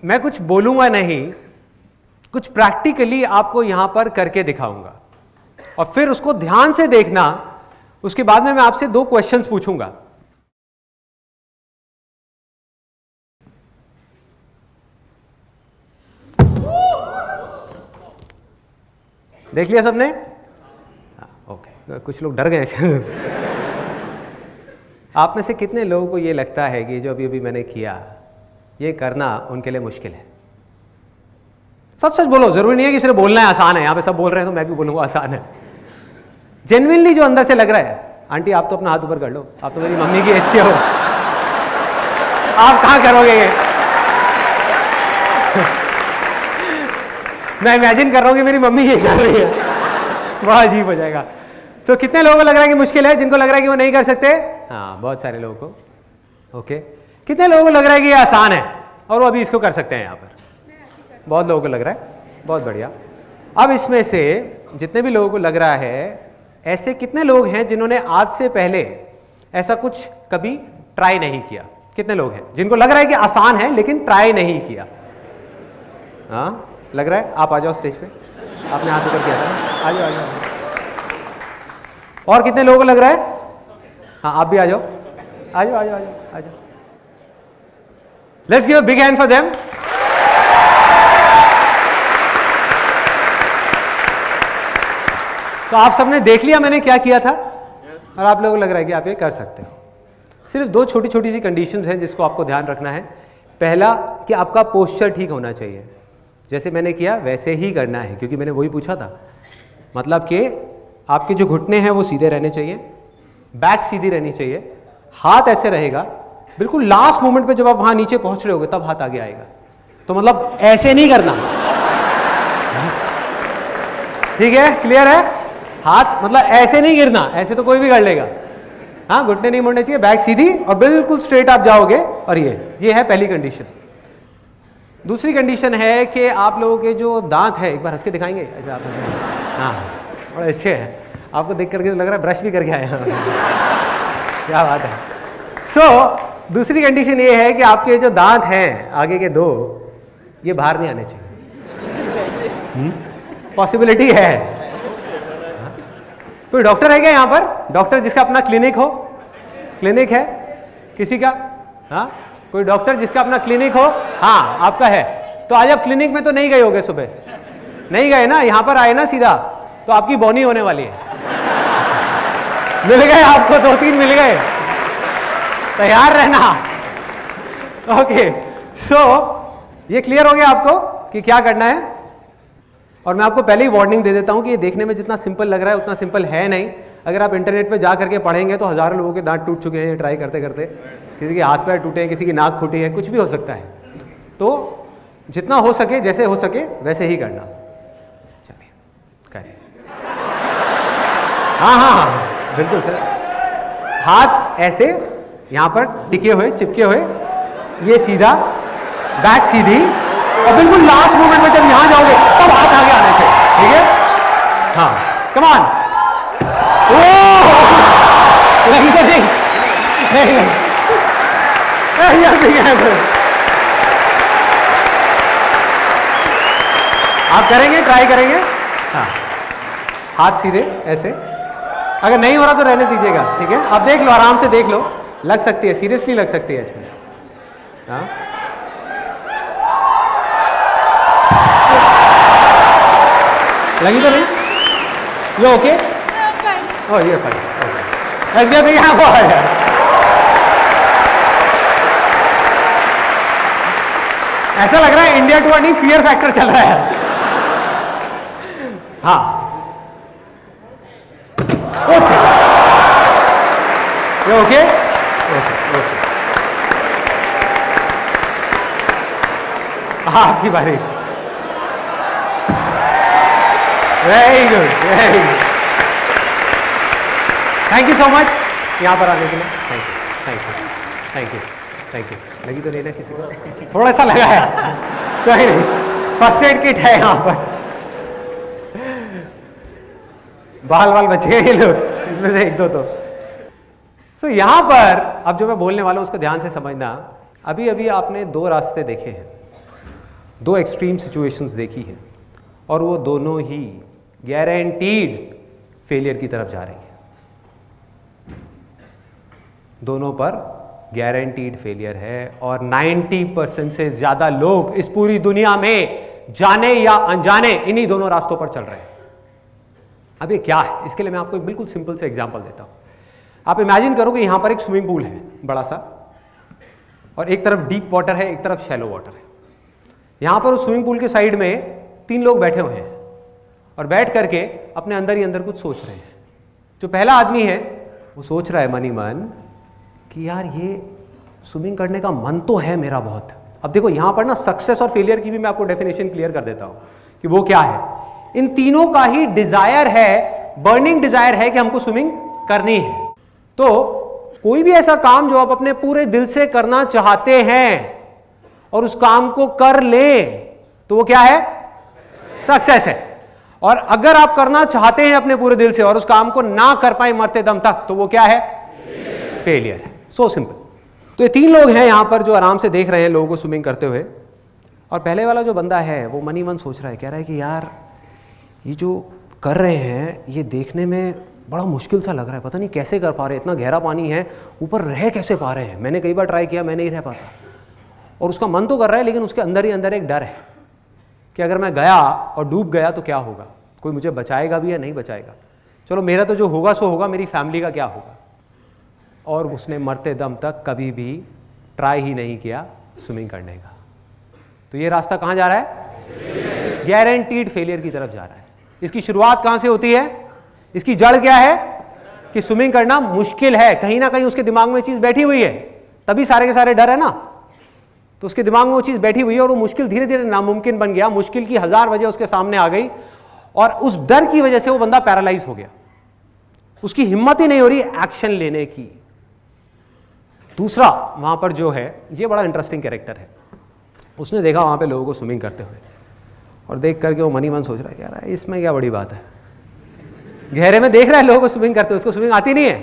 मैं कुछ बोलूंगा नहीं, कुछ प्रैक्टिकली आपको यहां पर करके दिखाऊंगा और फिर उसको ध्यान से देखना। उसके बाद में मैं आपसे 2 क्वेश्चंस पूछूंगा। देख लिया सबने? ओके, कुछ लोग डर गए। आप में से कितने लोगों को ये लगता है कि जो अभी अभी मैंने किया ये करना उनके लिए मुश्किल है? सच सच बोलो, जरूरी नहीं है कि सिर्फ बोलना है आसान है। यहां पे सब बोल रहे हैं तो मैं भी बोलूंगा आसान है। जेन्युइनली जो अंदर से लग रहा है। आंटी आप तो अपना हाथ ऊपर कर लो, आप तो मेरी मम्मी की एज के हो, आप कहां करोगे ये? मैं इमेजिन कर रहा हूं कि मेरी मम्मी ये कर रही है, बहुत अजीब हो जाएगा। तो कितने लोगों को लग रहा है कि मुश्किल है? जिनको लग रहा है कि वो नहीं कर सकते? हाँ, बहुत सारे लोगों को। ओके, कितने लोगों को लग रहा है कि ये आसान है और वो अभी इसको कर सकते हैं? यहाँ पर बहुत लोगों को लग रहा है, बहुत बढ़िया। अब इसमें से जितने भी लोगों को लग रहा है, ऐसे कितने लोग हैं जिन्होंने आज से पहले ऐसा कुछ कभी ट्राई नहीं किया? कितने लोग हैं जिनको लग रहा है कि आसान है लेकिन ट्राई नहीं किया? हाँ, लग रहा है। आप आ जाओ स्टेज पे, आपने हाथ ऊपर किया था, आ जाओ आ जाओ। और कितने लोगों को लग रहा है? हाँ, आप भी आ जाओ, आ जाओ आ जाओ आ जाओ। Let's give a big hand for them. तो आप सबने देख लिया मैंने क्या किया था और आप लोगों को लग रहा है कि आप ये कर सकते हो। सिर्फ 2 छोटी छोटी सी कंडीशंस हैं जिसको आपको ध्यान रखना है। पहला कि आपका पोस्चर ठीक होना चाहिए, जैसे मैंने किया वैसे ही करना है, क्योंकि मैंने वही पूछा था। मतलब कि आपके जो घुटने हैं वो सीधे रहने चाहिए, बैक सीधी रहनी चाहिए, हाथ ऐसे रहेगा। बिल्कुल लास्ट मोमेंट पे जब आप वहां नीचे पहुंच रहे होगे तब हाथ आगे आएगा। तो मतलब ऐसे नहीं करना, ठीक है? क्लियर है? हाथ मतलब ऐसे नहीं गिरना, ऐसे तो कोई भी कर लेगा। हाँ, घुटने नहीं मुड़ने चाहिए, बैक सीधी और बिल्कुल स्ट्रेट आप जाओगे। और ये है पहली कंडीशन। दूसरी कंडीशन है कि आप लोगों के जो दांत है, एक बार हंस के दिखाएंगे? अच्छा, आप हाँ, बड़े अच्छे हैं, आपको देख करके तो लग रहा है ब्रश भी करके आए हैं। क्या बात है। दूसरी कंडीशन ये है कि आपके जो दांत हैं आगे के 2, ये बाहर नहीं आने चाहिए। पॉसिबिलिटी है। कोई डॉक्टर है क्या यहाँ पर? डॉक्टर जिसका अपना क्लिनिक हो? क्लिनिक है किसी का? हाँ, कोई डॉक्टर जिसका अपना क्लिनिक हो? हाँ, आपका है। तो आज आप क्लिनिक में तो नहीं गए होगे, सुबह नहीं गए ना, यहाँ पर आए ना सीधा, तो आपकी बोनी होने वाली है। मिल गए आपको, 2-3 मिल गए, तैयार रहना। ओके, ये क्लियर हो गया आपको कि क्या करना है। और मैं आपको पहले ही वार्निंग दे देता हूं कि ये देखने में जितना सिंपल लग रहा है उतना सिंपल है नहीं। अगर आप इंटरनेट पे जा करके पढ़ेंगे तो हजारों लोगों के दांत टूट चुके हैं ट्राई करते करते, किसी के हाथ पैर टूटे हैं, किसी की नाक फूटी है, कुछ भी हो सकता है। तो जितना हो सके, जैसे हो सके वैसे ही करना। चलिए करें। हाँ, बिल्कुल सर। हाथ ऐसे यहाँ पर टिके हुए, चिपके हुए, ये सीधा, बैक सीधी, और बिल्कुल लास्ट मोमेंट में जब यहां जाओगे तब हाथ आगे आने चाहिए, ठीक है? हाँ, कम ऑन। नहीं तो नहीं, आप करेंगे, ट्राई करेंगे? हाँ, हाथ सीधे ऐसे। अगर नहीं हो रहा तो रहने दीजिएगा, ठीक है? आप देख लो, आराम से देख लो, लग सकती है, सीरियसली लग सकती है इसमें। हाँ, लगी तो नहीं? ये ओके? ओह, ये फाइन। ऐसा लग रहा है इंडिया टू नहीं, फियर फैक्टर चल रहा है। हाँ, ओके, ये ओके? ओके। हाँ, आपकी बारी। Very good, very good. Thank you so much यहाँ पर आने के लिए। Thank you, thank you, thank you, thank you. लगी तो नहीं ना किसी को? थोड़ा सा लगा है, कोई नहीं, फर्स्ट एड किट है यहाँ पर। बाल बच गए ये लोग, इसमें से 1-2 तो यहाँ पर अब जो मैं बोलने वाला हूँ उसको ध्यान से समझना। अभी अभी आपने 2 रास्ते देखे हैं, दो एक्सट्रीम सिचुएशंस देखी हैं और वो दोनों ही गारंटीड फेलियर की तरफ जा रही है। दोनों पर गारंटीड फेलियर है और 90% से ज़्यादा लोग इस पूरी दुनिया में जाने या अनजाने इन्हीं दोनों रास्तों पर चल रहे हैं। अब ये क्या है, इसके लिए मैं आपको एक बिल्कुल सिंपल से एग्जांपल देता हूं। आप इमेजिन करो कि यहां पर एक स्विमिंग पूल है बड़ा सा, और एक तरफ डीप वाटर है, एक तरफ शैलो वाटर है। यहां पर उस स्विमिंग पूल के साइड में 3 लोग बैठे हुए हैं और बैठ करके अपने अंदर ही अंदर कुछ सोच रहे हैं। जो पहला आदमी है वो सोच रहा है मन ही मन कि यार ये स्विमिंग करने का मन तो है मेरा बहुत। अब देखो यहां पर ना सक्सेस और फेलियर की भी मैं आपको डेफिनेशन क्लियर कर देता हूं कि वो क्या है। इन तीनों का ही डिजायर है, बर्निंग डिजायर है कि हमको स्विमिंग करनी है। तो कोई भी ऐसा काम जो आप अपने पूरे दिल से करना चाहते हैं और उस काम को कर ले तो वो क्या है, सक्सेस है। और अगर आप करना चाहते हैं अपने पूरे दिल से और उस काम को ना कर पाए मरते दम तक तो वो क्या है, फेलियर है। So simple. तो ये 3 लोग हैं यहां पर जो आराम से देख रहे हैं लोगों को स्विमिंग करते हुए, और पहले वाला जो बंदा है वो मन ही मन सोच रहा है, कह रहा है कि यार ये जो कर रहे हैं ये देखने में बड़ा मुश्किल सा लग रहा है, पता नहीं कैसे कर पा रहे हैं, इतना गहरा पानी है, ऊपर रह कैसे पा रहे हैं। मैंने कई बार ट्राई किया, मैं नहीं रह पाता। और उसका मन तो कर रहा है लेकिन उसके अंदर ही अंदर एक डर है कि अगर मैं गया और डूब गया तो क्या होगा, कोई मुझे बचाएगा भी या नहीं बचाएगा। चलो मेरा तो जो होगा सो होगा, मेरी फैमिली का क्या होगा। और उसने मरते दम तक कभी भी ट्राई ही नहीं किया स्विमिंग करने का। तो ये रास्ता कहाँ जा रहा है, गारंटीड फेलियर की तरफ जा रहा है। इसकी शुरुआत कहाँ से होती है, इसकी जड़ क्या है कि स्विमिंग करना मुश्किल है। कहीं ना कहीं उसके दिमाग में चीज बैठी हुई है, तभी सारे के सारे डर है ना। तो उसके दिमाग में वो चीज बैठी हुई है और वो मुश्किल धीरे धीरे नामुमकिन बन गया। मुश्किल की 1000 वजह उसके सामने आ गई और उस डर की वजह से वो बंदा पैरालाइज हो गया। उसकी हिम्मत ही नहीं हो रही एक्शन लेने की। दूसरा वहां पर जो है, ये बड़ा इंटरेस्टिंग कैरेक्टर है। उसने देखा वहां पे लोगों को स्विमिंग करते हुए और देख करके वो मन ही मन सोच रहा है, यार इसमें क्या बड़ी बात है। गहरे में देख रहा है लोगों को स्विमिंग करते हुए, उसको स्विमिंग आती नहीं है,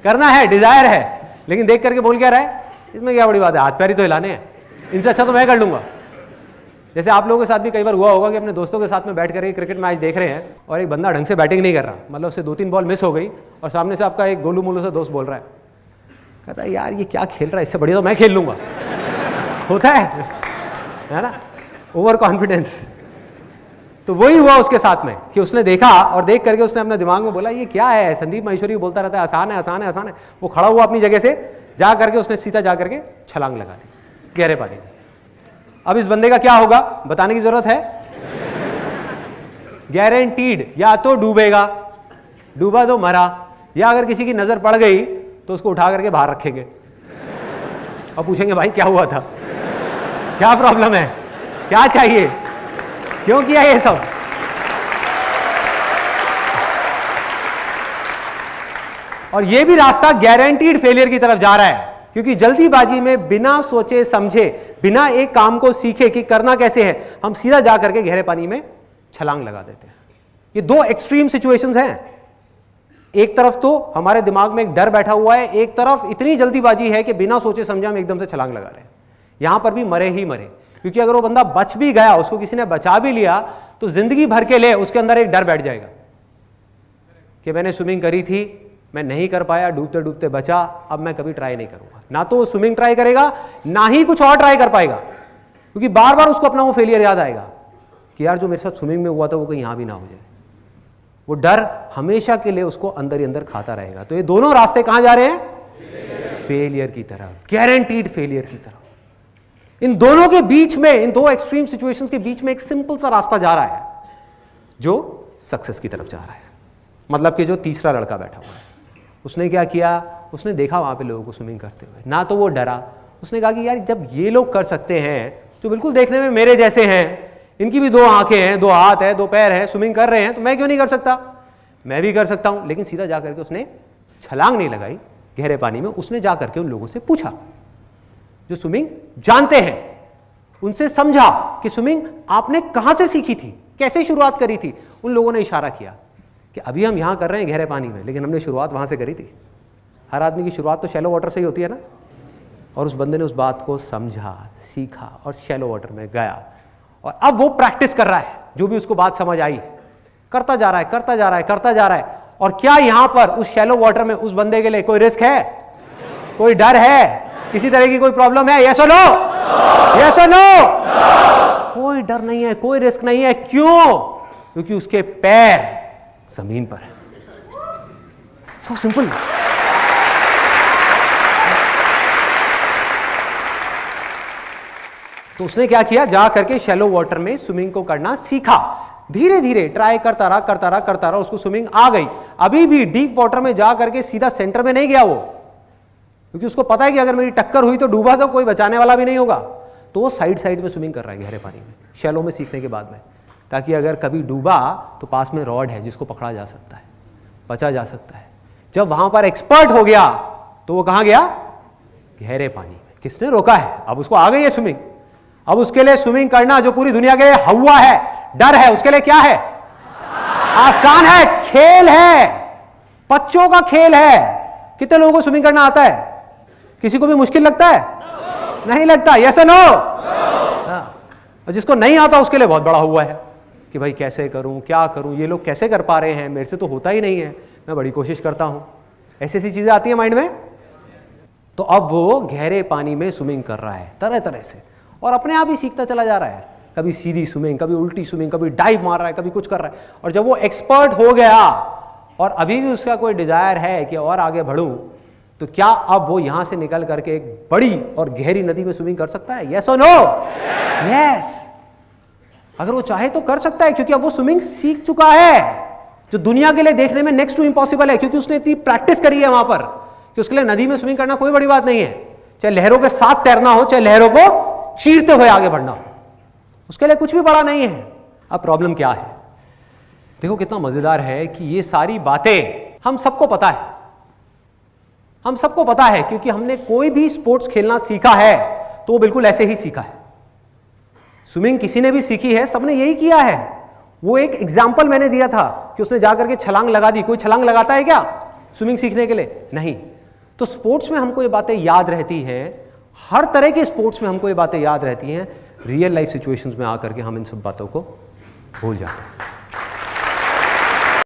करना है, डिजायर है, लेकिन देख करके बोल क्या रहा है, इसमें क्या बड़ी बात है, हाथ पैर ही तो हिलाने हैं, इनसे अच्छा तो मैं कर लूंगा। जैसे आप लोगों के साथ भी कई बार हुआ होगा कि अपने दोस्तों के साथ में बैठ करके क्रिकेट मैच देख रहे हैं और एक बंदा ढंग से बैटिंग नहीं कर रहा, मतलब उससे 2-3 बॉल मिस हो गई और सामने से आपका एक गोलू मोलू सा दोस्त बोल रहा है, कहता है यार ये क्या खेल रहा है, इससे बढ़िया तो मैं खेल लूंगा। होता है ना, ओवर कॉन्फिडेंस। तो वही हुआ उसके साथ में कि उसने देखा और देख करके उसने अपने दिमाग में बोला ये क्या है, संदीप महेश्वरी बोलता रहता है आसान है आसान है आसान है। वो खड़ा हुआ अपनी जगह से, जा करके उसने सीधा जा करके छलांग लगा दी गहरे पानी में। अब इस बंदे का क्या होगा बताने की जरूरत है, गारंटीड या तो डूबेगा, डूबा तो मरा, या अगर किसी की नजर पड़ गई तो उसको उठा करके बाहर रखेंगे और पूछेंगे भाई क्या हुआ था, क्या प्रॉब्लम है, क्या चाहिए, क्यों किया ये सब। और ये भी रास्ता गारंटीड फेलियर की तरफ जा रहा है, क्योंकि जल्दीबाजी में बिना सोचे समझे, बिना एक काम को सीखे कि करना कैसे है, हम सीधा जा करके गहरे पानी में छलांग लगा देते हैं। ये 2 एक्सट्रीम सिचुएशंस हैं। एक तरफ तो हमारे दिमाग में एक डर बैठा हुआ है, एक तरफ इतनी जल्दीबाजी है कि बिना सोचे समझे हम एकदम से छलांग लगा रहे हैं। यहां पर भी मरे ही मरे, क्योंकि अगर वो बंदा बच भी गया, उसको किसी ने बचा भी लिया, तो जिंदगी भर के लिए उसके अंदर एक डर बैठ जाएगा कि मैंने स्विमिंग करी थी, मैं नहीं कर पाया, डूबते डूबते बचा, अब मैं कभी ट्राई नहीं करूंगा। ना तो वो स्विमिंग ट्राई करेगा, ना ही कुछ और ट्राई कर पाएगा, क्योंकि बार बार उसको अपना वो फेलियर याद आएगा कि यार जो मेरे साथ स्विमिंग में हुआ था वो कहीं यहां भी ना हो जाए। वो डर हमेशा के लिए उसको अंदर ही अंदर खाता रहेगा। तो ये दोनों रास्ते कहां जा रहे हैं, फेलियर की तरफ, गारंटीड फेलियर की तरफ। इन दोनों के बीच में, इन 2 एक्सट्रीम सिचुएशंस के बीच में एक सिंपल सा रास्ता जा रहा है जो सक्सेस की तरफ जा रहा है। मतलब कि जो तीसरा लड़का बैठा हुआ है, उसने क्या किया, उसने देखा वहां पे लोगों को स्विमिंग करते हुए, ना तो वो डरा, उसने कहा कि यार जब ये लोग कर सकते हैं जो बिल्कुल देखने में मेरे जैसे हैं, इनकी भी 2 आंखें हैं, 2 हाथ है, 2 पैर हैं, स्विमिंग कर रहे हैं, तो मैं क्यों नहीं कर सकता, मैं भी कर सकता हूं। लेकिन सीधा जाकर के उसने छलांग नहीं लगाई गहरे पानी में, उसने जाकर के उन लोगों से पूछा जो स्विमिंग जानते हैं, उनसे समझा कि स्विमिंग आपने कहां से सीखी थी, कैसे शुरुआत करी थी। उन लोगों ने इशारा किया कि अभी हम यहां कर रहे हैं गहरे पानी में, लेकिन हमने शुरुआत वहां से करी थी। हर आदमी की शुरुआत तो शैलो वाटर से ही होती है ना। और उस बंदे ने उस बात को समझा, सीखा और शैलो वाटर में गया और अब वो प्रैक्टिस कर रहा है, जो भी उसको बात समझ आई करता जा रहा है, करता जा रहा है, करता जा रहा है। और क्या यहां पर उस शैलो वाटर में उस बंदे के लिए कोई रिस्क है, कोई डर है, किसी तरह की कोई प्रॉब्लम है? यस और नो? यस और नो? कोई डर नहीं है, कोई रिस्क नहीं है। क्यों? क्योंकि उसके पैर जमीन पर है। So simple. तो उसने क्या किया, जा करके शैलो वाटर में स्विमिंग को करना सीखा। धीरे धीरे ट्राई करता रहा, करता रहा, करता रहा, उसको स्विमिंग आ गई। अभी भी डीप वाटर में जा करके सीधा सेंटर में नहीं गया वो, क्योंकि उसको पता है कि अगर मेरी टक्कर हुई तो डूबा तो कोई बचाने वाला भी नहीं होगा। तो वो साइड साइड में स्विमिंग कर रहा है गहरे पानी में, शैलो में सीखने के बाद में, ताकि अगर कभी डूबा तो पास में रॉड है जिसको पकड़ा जा सकता है, बचा जा सकता है। जब वहां पर एक्सपर्ट हो गया तो वो कहां गया? गहरे पानी में। किसने रोका है? अब उसको आ गई है स्विमिंग। अब उसके लिए स्विमिंग करना, जो पूरी दुनिया के लिए हवा है, डर है, उसके लिए क्या है? आसान है, खेल है, बच्चों का खेल है। कितने लोगों को स्विमिंग करना आता है? किसी को भी मुश्किल लगता है? नहीं लगता। यस और नो? और जिसको नहीं आता उसके लिए बहुत बड़ा हुआ है कि भाई कैसे करूं, क्या करूं, ये लोग कैसे कर पा रहे हैं, मेरे से तो होता ही नहीं है, मैं बड़ी कोशिश करता हूं। ऐसी ऐसी चीजें आती है माइंड में। तो अब वो गहरे पानी में स्विमिंग कर रहा है तरह तरह से, और अपने आप ही सीखता चला जा रहा है। कभी सीधी स्विमिंग, कभी उल्टी स्विमिंग, कभी डाइव मार रहा है, कभी कुछ कर रहा है। और जब वो एक्सपर्ट हो गया और अभी भी उसका कोई डिजायर है कि और आगे बढ़ूं, तो क्या अब वो यहां से निकल करके एक बड़ी और गहरी नदी में स्विमिंग कर सकता है? यस और नो? यस। अगर वो चाहे तो कर सकता है, क्योंकि अब वो स्विमिंग सीख चुका है, जो दुनिया के लिए देखने में नेक्स्ट टू इम्पॉसिबल है, क्योंकि उसने इतनी प्रैक्टिस करी है वहां पर कि उसके लिए नदी में स्विमिंग करना कोई बड़ी बात नहीं है। चाहे लहरों के साथ तैरना हो, चाहे लहरों को चीरते हुए आगे बढ़ना हो, उसके लिए कुछ भी बड़ा नहीं है। अब प्रॉब्लम क्या है? देखो कितना मजेदार है कि ये सारी बातें हम सबको पता है, हम सबको पता है, क्योंकि हमने कोई भी स्पोर्ट्स खेलना सीखा है तो वो बिल्कुल ऐसे ही सीखा है। स्विमिंग किसी ने भी सीखी है, सबने यही किया है। वो एक एग्जाम्पल मैंने दिया था कि उसने जाकर के छलांग लगा दी। कोई छलांग लगाता है क्या स्विमिंग सीखने के लिए? नहीं। तो स्पोर्ट्स में हमको ये बातें याद रहती हैं, हर तरह के स्पोर्ट्स में हमको ये बातें याद रहती हैं। रियल लाइफ सिचुएशंस में आकर के हम इन सब बातों को भूल जाते हैं।